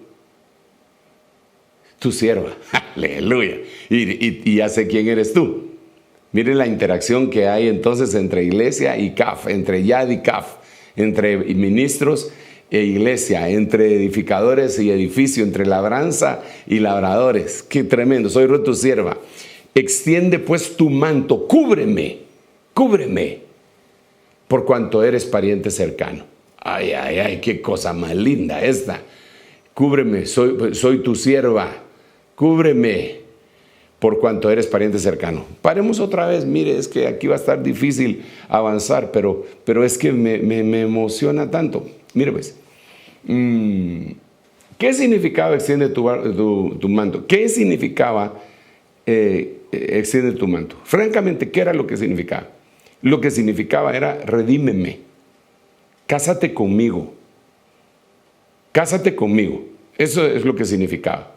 tu sierva. Aleluya. Y ya sé quién eres tú. Miren la interacción que hay entonces entre iglesia y CAF, entre Yad y CAF, entre ministros e iglesia, entre edificadores y edificio, entre labranza y labradores. Qué tremendo. Soy Ruth, tu sierva. Extiende pues tu manto, cúbreme, por cuanto eres pariente cercano. Ay, ay, ay, qué cosa más linda esta. Cúbreme, soy tu sierva, cúbreme, por cuanto eres pariente cercano. Paremos otra vez, mire, es que aquí va a estar difícil avanzar, pero es que me emociona tanto. Mire pues, ¿qué significaba extiende tu manto? ¿Qué significaba extiende tu manto. Francamente, ¿qué era lo que significaba? Lo que significaba era redímeme, cásate conmigo, cásate conmigo. Eso es lo que significaba.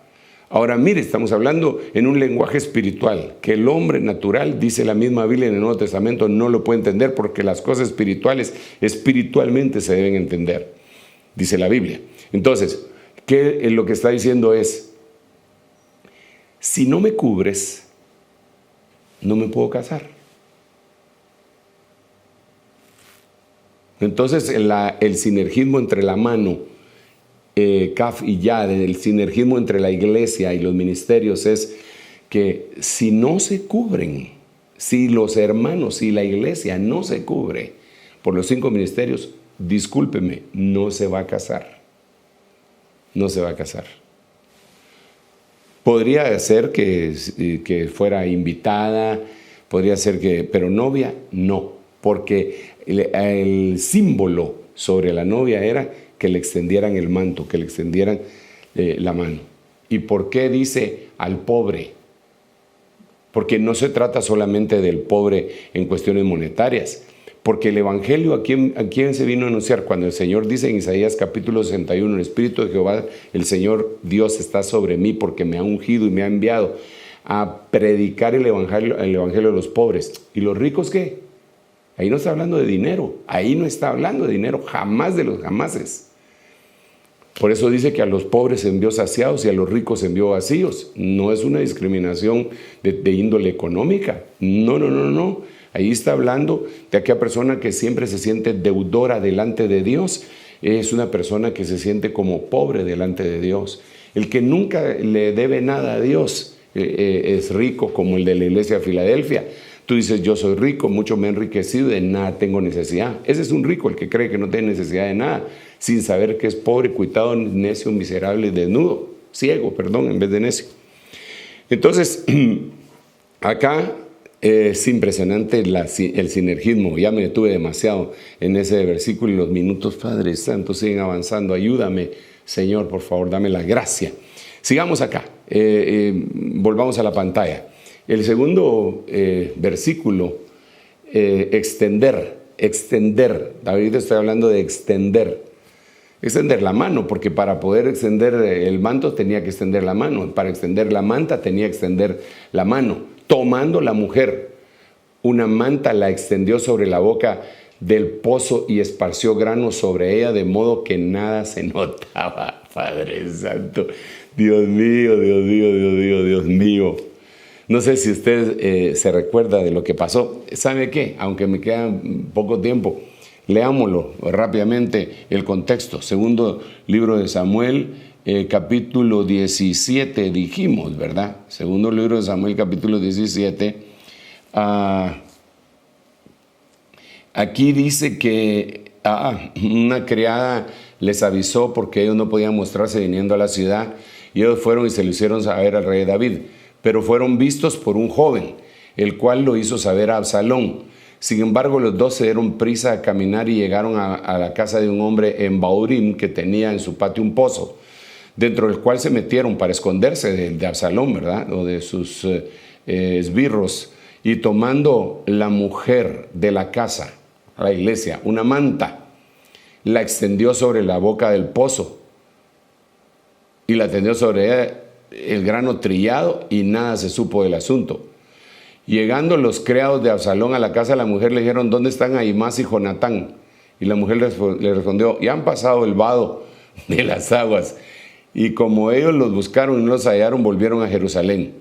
Ahora mire, estamos hablando en un lenguaje espiritual, que el hombre natural, dice la misma Biblia en el Nuevo Testamento, no lo puede entender porque las cosas espirituales espiritualmente se deben entender, dice la Biblia. Entonces, ¿qué lo que está diciendo es, si no me cubres, no me puedo casar? Entonces el sinergismo entre la mano, Kaf y Yad, el sinergismo entre la iglesia y los ministerios es que si no se cubren, si los hermanos, si la iglesia no se cubre por los 5 ministerios, discúlpeme, no se va a casar. No se va a casar. Podría ser que fuera invitada, podría ser que, pero novia, no, porque el símbolo sobre la novia era que le extendieran el manto, que le extendieran la mano. ¿Y por qué dice al pobre? Porque no se trata solamente del pobre en cuestiones monetarias, porque el Evangelio, ¿a quién se vino a anunciar? Cuando el Señor dice en Isaías capítulo 61, el Espíritu de Jehová, el Señor Dios está sobre mí porque me ha ungido y me ha enviado a predicar el Evangelio de los pobres. ¿Y los ricos qué? Ahí no está hablando de dinero, ahí no está hablando de dinero, jamás de los jamases. Por eso dice que a los pobres envió saciados y a los ricos envió vacíos. No es una discriminación de índole económica, no. Ahí está hablando de aquella persona que siempre se siente deudora delante de Dios. Es una persona que se siente como pobre delante de Dios. El que nunca le debe nada a Dios es rico, como el de la iglesia de Filadelfia. Tú dices, yo soy rico, mucho me he enriquecido, de nada tengo necesidad. Ese es un rico, el que cree que no tiene necesidad de nada, sin saber que es pobre, cuitado, necio, miserable, desnudo, ciego, en vez de necio. Entonces, acá es impresionante el sinergismo. Ya me detuve demasiado en ese versículo y los minutos, Padre Santo, siguen avanzando. Ayúdame, Señor, por favor, dame la gracia. Sigamos acá, volvamos a la pantalla. El segundo versículo, extender. David está hablando de extender la mano, porque para poder extender el manto tenía que extender la mano. Para extender la manta tenía que extender la mano. Tomando la mujer una manta, la extendió sobre la boca del pozo y esparció grano sobre ella, de modo que nada se notaba. Padre Santo, Dios mío, Dios mío, Dios mío, Dios mío. No sé si usted se recuerda de lo que pasó. ¿Sabe qué? Aunque me queda poco tiempo, leámoslo rápidamente el contexto. Segundo libro de Samuel, capítulo 17, dijimos, ¿verdad? Segundo libro de Samuel, capítulo 17. Aquí dice que una criada les avisó porque ellos no podían mostrarse viniendo a la ciudad, y ellos fueron y se lo hicieron saber al rey David. Pero fueron vistos por un joven, el cual lo hizo saber a Absalón. Sin embargo, los dos se dieron prisa a caminar y llegaron a la casa de un hombre en Baurim que tenía en su patio un pozo, dentro del cual se metieron para esconderse de Absalón, ¿verdad? O de sus esbirros. Y tomando la mujer de la casa, a la iglesia, una manta, la extendió sobre la boca del pozo y la tendió sobre ella el grano trillado, y nada se supo del asunto. Llegando los criados de Absalón a la casa de la mujer, le dijeron, ¿dónde están Ahimás y Jonatán? Y la mujer le respondió, ya han pasado el vado de las aguas. Y como ellos los buscaron y no los hallaron, volvieron a Jerusalén.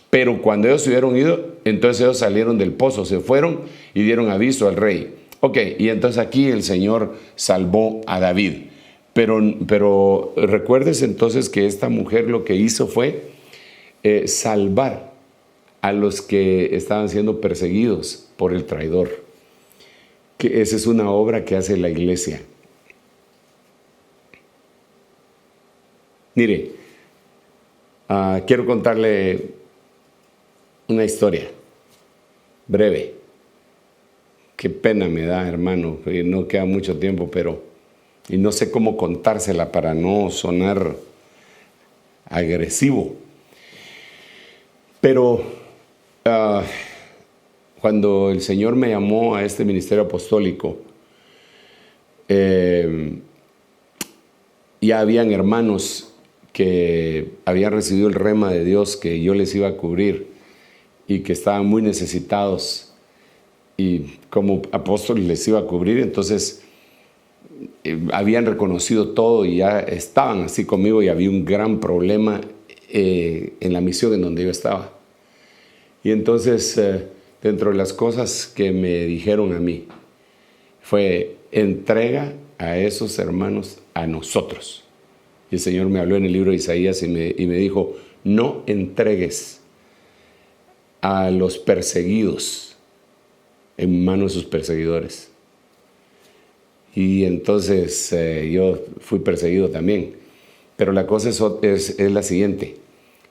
Pero cuando ellos hubieron ido, entonces ellos salieron del pozo, se fueron y dieron aviso al rey. Ok, y entonces aquí el Señor salvó a David. Pero recuérdese entonces que esta mujer lo que hizo fue salvar a los que estaban siendo perseguidos por el traidor. Que esa es una obra que hace la iglesia. Mire, quiero contarle una historia breve. Qué pena me da, hermano, no queda mucho tiempo, y no sé cómo contársela para no sonar agresivo. Pero Cuando el Señor me llamó a este ministerio apostólico, ya habían hermanos que habían recibido el rema de Dios que yo les iba a cubrir y que estaban muy necesitados, y como apóstol les iba a cubrir. Entonces habían reconocido todo y ya estaban así conmigo, y había un gran problema en la misión en donde yo estaba. Y entonces dentro de las cosas que me dijeron a mí fue: entrega a esos hermanos a nosotros. Y el Señor me habló en el libro de Isaías y me dijo: no entregues a los perseguidos en manos de sus perseguidores. Y entonces yo fui perseguido también. Pero la cosa es la siguiente: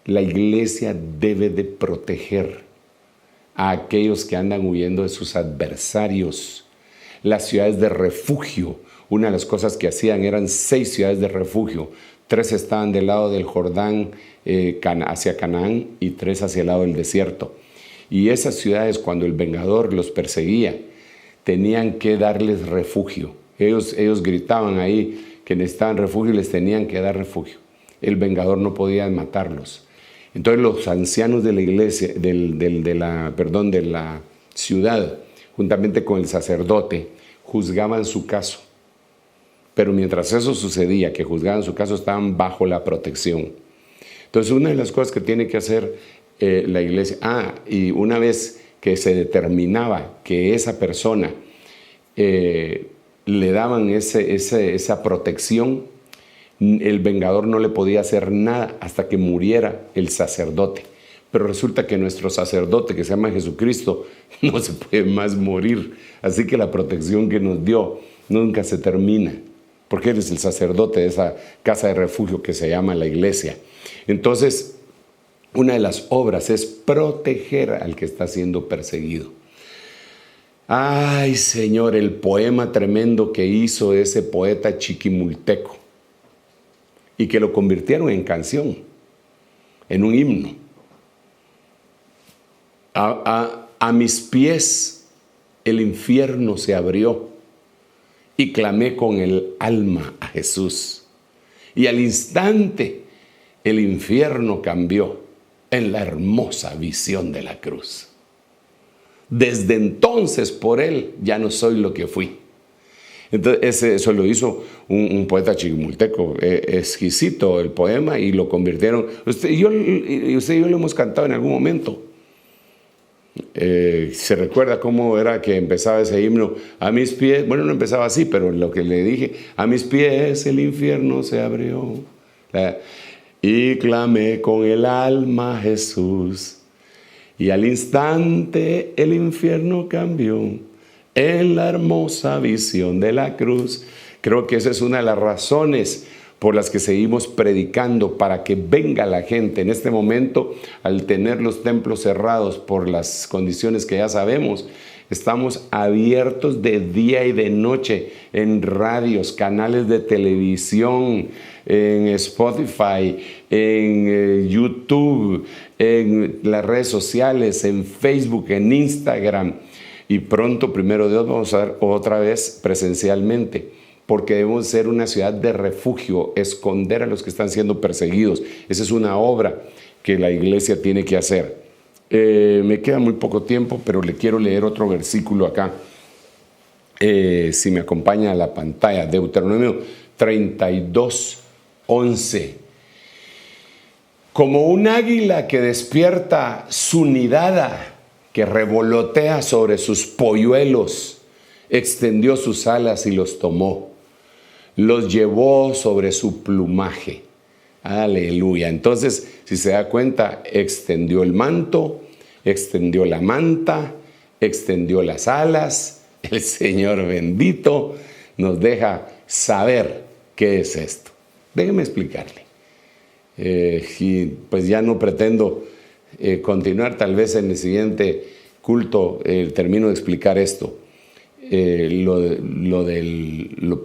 la iglesia debe de proteger a aquellos que andan huyendo de sus adversarios. Las ciudades de refugio, una de las cosas que hacían eran 6 ciudades de refugio. 3 estaban del lado del Jordán hacia Canaán y 3 hacia el lado del desierto. Y esas ciudades, cuando el vengador los perseguía, tenían que darles refugio. Ellos gritaban ahí que necesitaban refugio y les tenían que dar refugio. El vengador no podía matarlos. Entonces los ancianos de la iglesia, de la ciudad, juntamente con el sacerdote, juzgaban su caso. Pero mientras eso sucedía, que juzgaban su caso, estaban bajo la protección. Entonces, una de las cosas que tiene que hacer la iglesia, y una vez que se determinaba que esa persona le daban esa protección, el vengador no le podía hacer nada hasta que muriera el sacerdote. Pero resulta que nuestro sacerdote, que se llama Jesucristo, no se puede más morir. Así que la protección que nos dio nunca se termina, porque Él es el sacerdote de esa casa de refugio que se llama la iglesia. Entonces, una de las obras es proteger al que está siendo perseguido. Ay, Señor, el poema tremendo que hizo ese poeta chiquimulteco y que lo convirtieron en canción, en un himno. A mis pies el infierno se abrió y clamé con el alma a Jesús. Y al instante el infierno cambió en la hermosa visión de la cruz. Desde entonces por Él ya no soy lo que fui. Entonces eso lo hizo un poeta chiquimulteco, exquisito el poema, y lo convirtieron. Usted y yo lo hemos cantado en algún momento. Se recuerda cómo era que empezaba ese himno: a mis pies, bueno, no empezaba así, pero lo que le dije: a mis pies el infierno se abrió y clamé con el alma a Jesús, y al instante el infierno cambió en la hermosa visión de la cruz. Creo que esa es una de las razones por las que seguimos predicando, para que venga la gente. En este momento, al tener los templos cerrados por las condiciones que ya sabemos, estamos abiertos de día y de noche en radios, canales de televisión, en Spotify, en YouTube, en las redes sociales, en Facebook, en Instagram. Y pronto, primero Dios, vamos a ver otra vez presencialmente, porque debemos ser una ciudad de refugio, esconder a los que están siendo perseguidos. Esa es una obra que la iglesia tiene que hacer. Me queda muy poco tiempo, pero le quiero leer otro versículo acá. Si me acompaña a la pantalla, Deuteronomio 32:11. Como un águila que despierta su nidada, que revolotea sobre sus polluelos, extendió sus alas y los tomó. Los llevó sobre su plumaje. Aleluya. Entonces, si se da cuenta, extendió el manto, extendió la manta, extendió las alas. El Señor bendito nos deja saber qué es esto. Déjeme explicarle. Y pues ya no pretendo continuar, tal vez en el siguiente culto termino de explicar esto. Lo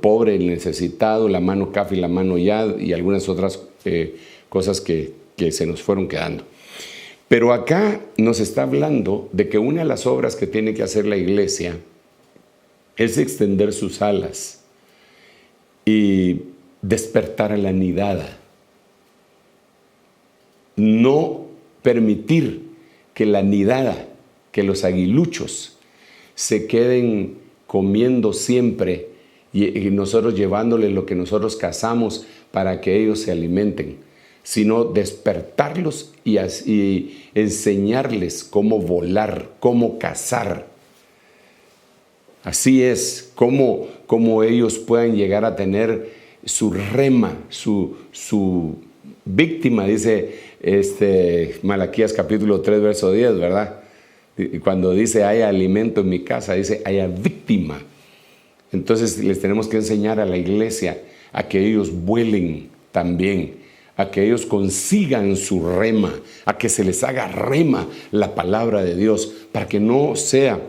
pobre, el necesitado, la mano kaf y la mano yad y algunas otras cosas que se nos fueron quedando. Pero acá nos está hablando de que una de las obras que tiene que hacer la iglesia es extender sus alas y despertar a la nidada. No permitir que la nidada, que los aguiluchos se queden comiendo siempre y nosotros llevándoles lo que nosotros cazamos para que ellos se alimenten, sino despertarlos y enseñarles cómo volar, cómo cazar. Así es, cómo ellos puedan llegar a tener su rema, su víctima, dice Malaquías capítulo 3, verso 10, ¿verdad? Y cuando dice haya alimento en mi casa, dice haya víctima. Entonces les tenemos que enseñar a la iglesia a que ellos vuelen también, a que ellos consigan su rema, a que se les haga rema la palabra de Dios, para que no sea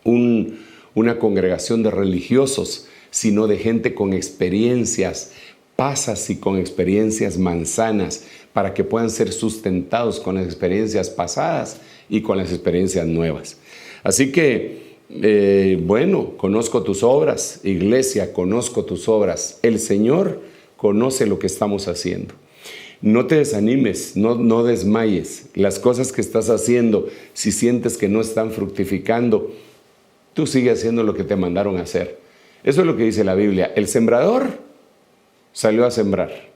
una congregación de religiosos, sino de gente con experiencias pasas y con experiencias manzanas, para que puedan ser sustentados con las experiencias pasadas y con las experiencias nuevas. Así que, conozco tus obras, iglesia, conozco tus obras. El Señor conoce lo que estamos haciendo. No te desanimes, no desmayes. Las cosas que estás haciendo, si sientes que no están fructificando, tú sigue haciendo lo que te mandaron a hacer. Eso es lo que dice la Biblia. El sembrador salió a sembrar.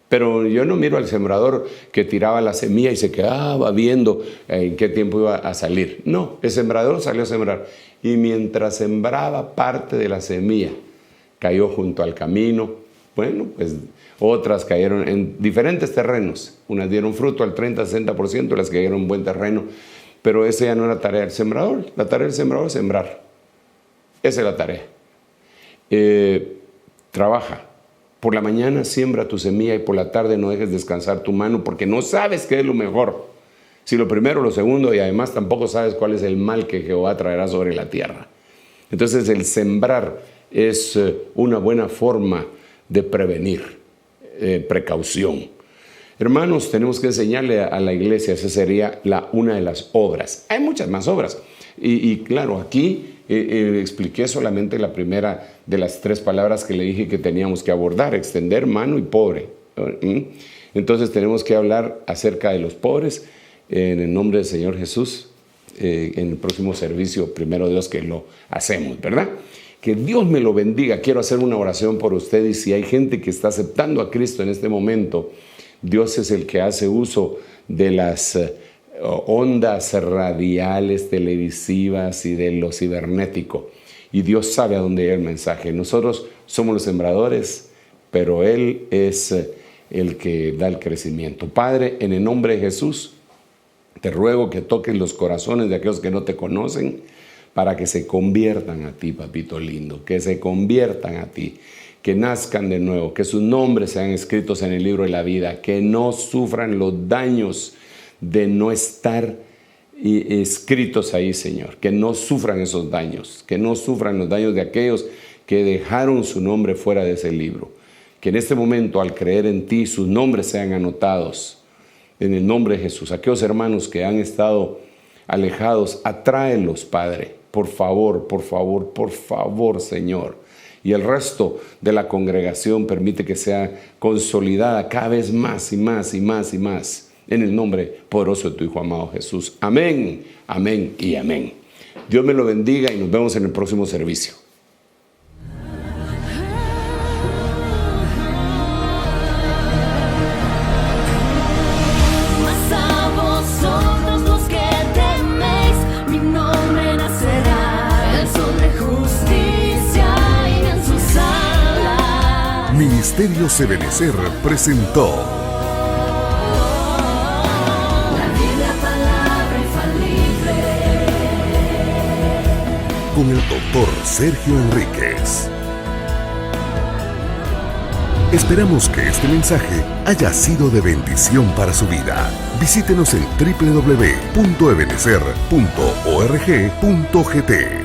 Pero yo no miro al sembrador que tiraba la semilla y se quedaba viendo en qué tiempo iba a salir. No, el sembrador salió a sembrar. Y mientras sembraba, parte de la semilla cayó junto al camino. Bueno, pues otras cayeron en diferentes terrenos. Unas dieron fruto al 30-60%, las cayeron en buen terreno. Pero esa ya no era tarea del sembrador. La tarea del sembrador es sembrar. Esa es la tarea. Trabaja. Por la mañana siembra tu semilla y por la tarde no dejes descansar tu mano, porque no sabes qué es lo mejor. Si lo primero, lo segundo, y además tampoco sabes cuál es el mal que Jehová traerá sobre la tierra. Entonces el sembrar es una buena forma de prevenir, precaución. Hermanos, tenemos que enseñarle a la iglesia, esa sería una de las obras. Hay muchas más obras. Y claro, aquí expliqué solamente la primera de las 3 palabras que le dije que teníamos que abordar: extender, mano y pobre. Entonces tenemos que hablar acerca de los pobres en el nombre del Señor Jesús en el próximo servicio, primero Dios, que lo hacemos, ¿verdad? Que Dios me lo bendiga. Quiero hacer una oración por usted, y si hay gente que está aceptando a Cristo en este momento, Dios es el que hace uso de las ondas radiales, televisivas y de lo cibernético. Y Dios sabe a dónde llega el mensaje. Nosotros somos los sembradores, pero Él es el que da el crecimiento. Padre, en el nombre de Jesús, te ruego que toques los corazones de aquellos que no te conocen, para que se conviertan a ti, papito lindo, que se conviertan a ti, que nazcan de nuevo, que sus nombres sean escritos en el libro de la vida, que no sufran los daños de no estar escritos ahí, Señor, que no sufran esos daños, que no sufran los daños de aquellos que dejaron su nombre fuera de ese libro. Que en este momento, al creer en ti, sus nombres sean anotados en el nombre de Jesús. Aquellos hermanos que han estado alejados, atráelos, Padre, por favor, por favor, por favor, Señor. Y el resto de la congregación permite que sea consolidada cada vez más y más y más y más. En el nombre poderoso de tu Hijo amado Jesús. Amén, amén y amén. Dios me lo bendiga y nos vemos en el próximo servicio.
Mas a vosotros los que teméis, mi nombre nacerá, el sol de justicia y en sus alas.
Ministerios Ebenecer presentó con el Dr. Sergio Enríquez. Esperamos que este mensaje haya sido de bendición para su vida. Visítenos en www.ebenecer.org.gt.